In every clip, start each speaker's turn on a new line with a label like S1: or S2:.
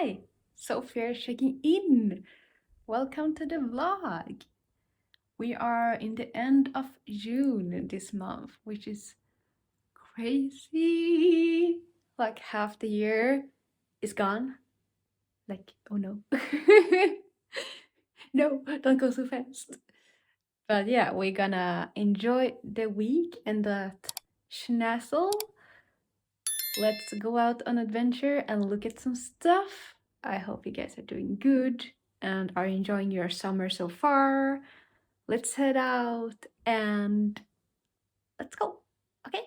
S1: Hi, Sophia checking in. Welcome to the vlog. We are in the end of June this month, which is crazy. Like half the year is gone. Like, oh no. No, don't go so fast. But yeah, we're gonna enjoy the week and that schnazzle. Let's go out on adventure and look at some stuff. I hope you guys are doing good and are enjoying your summer so far. Let's head out and let's go. Okay?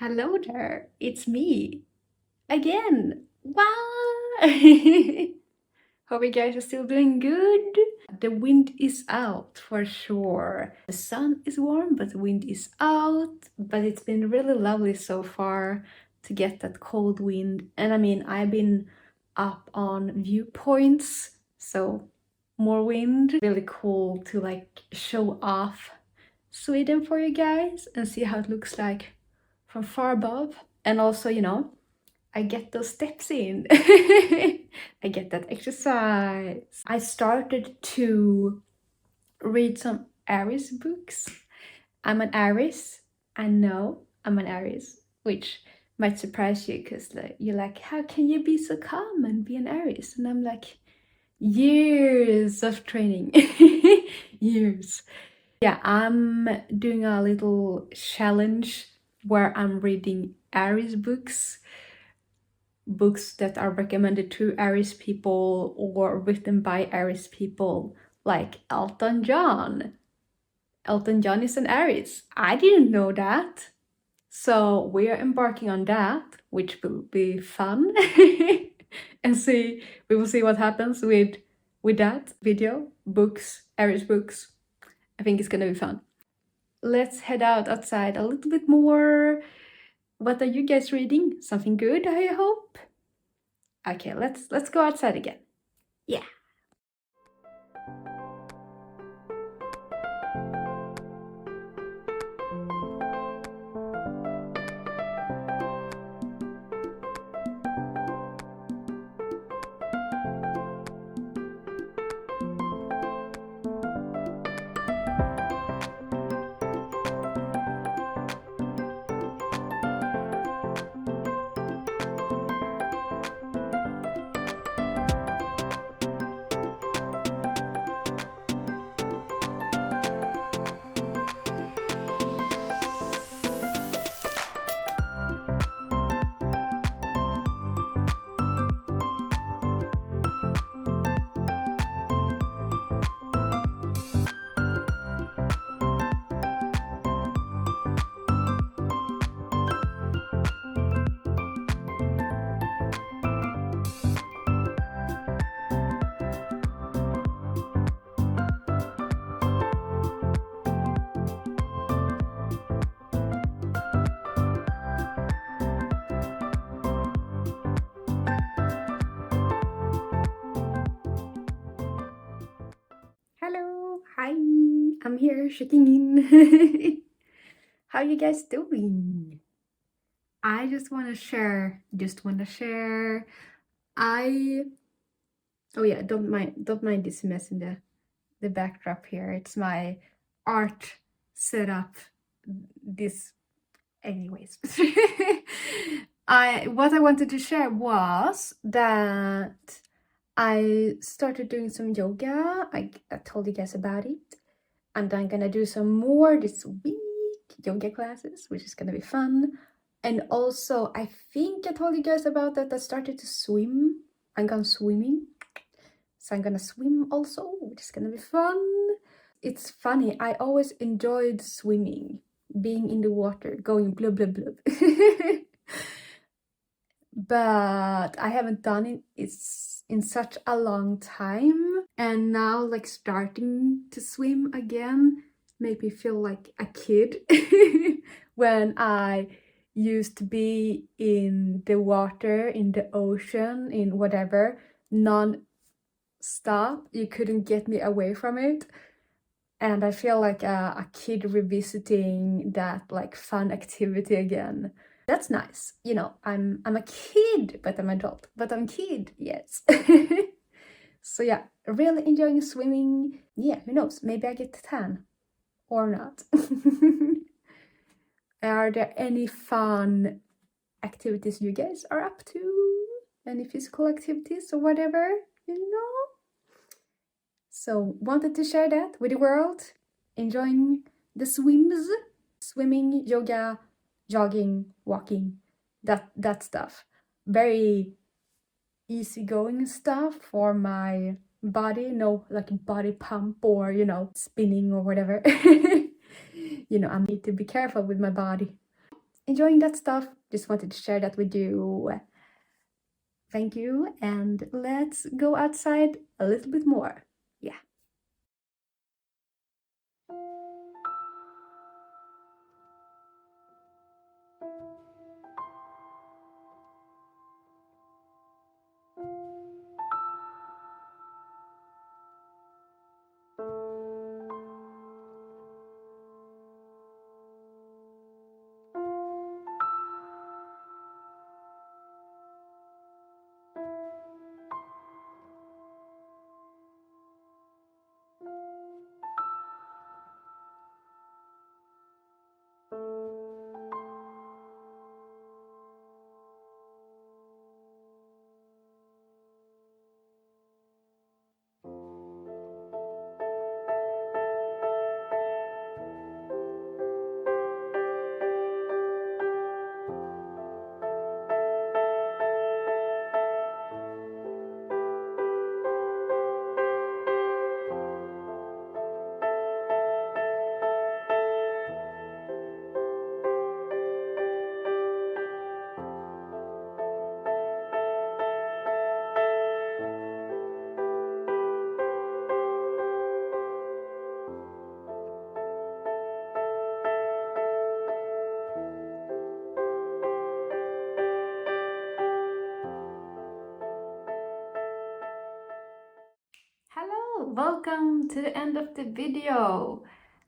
S1: Hello there, it's me again. Wow! Hope you guys are still doing good. The wind is out for sure. The sun is warm, but the wind is out. But it's been really lovely so far to get that cold wind. And I mean, I've been up on viewpoints, so more wind. Really cool to like show off Sweden for you guys and see how it looks like from far above. And also, you know, I get those steps in. I get that exercise. I started to read some Aries books. I'm an Aries. I know I'm an Aries, which might surprise you because you're like, how can you be so calm and be an Aries? And I'm like, years of training. Years. Yeah, I'm doing a little challenge where I'm reading Aries books that are recommended to Aries people or written by Aries people, like Elton John. Elton John is an Aries. I didn't know that. So we are embarking on that, which will be fun. And we will see what happens with that video, books, Aries books. I think it's gonna be fun. Let's head out outside a little bit more. What are you guys reading? Something good, I hope? Okay, let's go outside again. Yeah. I'm here checking in. How you guys doing? I just want to share. Oh yeah, don't mind this mess in the backdrop here. It's my art setup. Anyways. What I wanted to share was that I started doing some yoga. I told you guys about it. And I'm gonna do some more this week, yoga classes, which is gonna be fun. And also, I think I told you guys about that I started to swim. I'm gone swimming. So I'm gonna swim also, which is gonna be fun. It's funny, I always enjoyed swimming, being in the water, going blub blub blub. But I haven't done it in such a long time, and now like starting to swim again made me feel like a kid. When I used to be in the water, in the ocean, in whatever, non-stop. You couldn't get me away from it. And I feel like a kid revisiting that like fun activity again. That's nice. You know, I'm a kid, but I'm adult. But I'm kid, yes. So yeah, really enjoying swimming. Yeah, who knows? Maybe I get tan or not. Are there any fun activities you guys are up to? Any physical activities or whatever, you know? So wanted to share that with the world. Enjoying the swims, swimming, yoga, jogging, walking, that stuff. Very easygoing stuff for my body. No like body pump or, you know, spinning or whatever. You know, I need to be careful with my body. Enjoying that stuff. Just wanted to share that with you. Thank you, and let's go outside a little bit more. Yeah. Hello, welcome to the end of the video.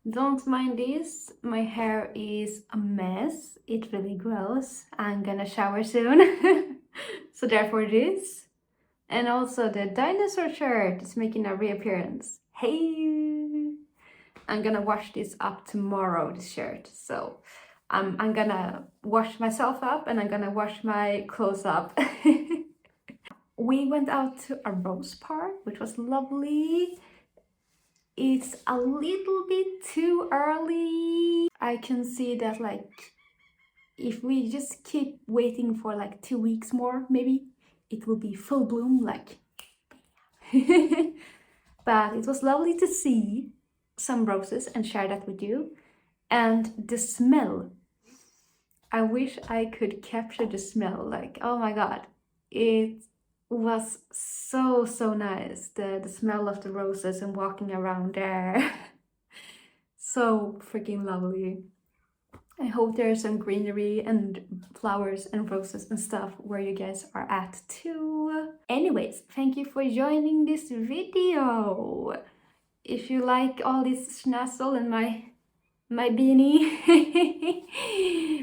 S1: Don't mind this, my hair is a mess. It really grows. I'm gonna shower soon. So therefore this. And also the dinosaur shirt is making a reappearance. Hey! I'm gonna wash this up tomorrow, this shirt. So I'm gonna wash myself up and I'm gonna wash my clothes up. We went out to a rose park, which was lovely. It's a little bit too early. I can see that like if we just keep waiting for like 2 weeks more, maybe it will be full bloom like. But it was lovely to see some roses and share that with you. And the smell, I wish I could capture the smell. Like, oh my god, it was so nice, the smell of the roses and walking around there. So freaking lovely. I hope there's some greenery and flowers and roses and stuff where you guys are at too. Anyways, thank you for joining this video. if you like all this schnazzle and my beanie,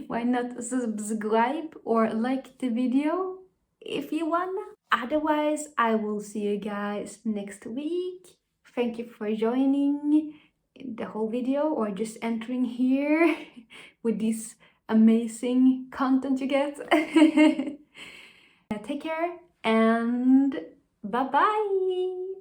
S1: why not subscribe or like the video if you wanna? Otherwise, I will see you guys next week. Thank you for joining the whole video or just entering here with this amazing content you get. Take care and bye bye.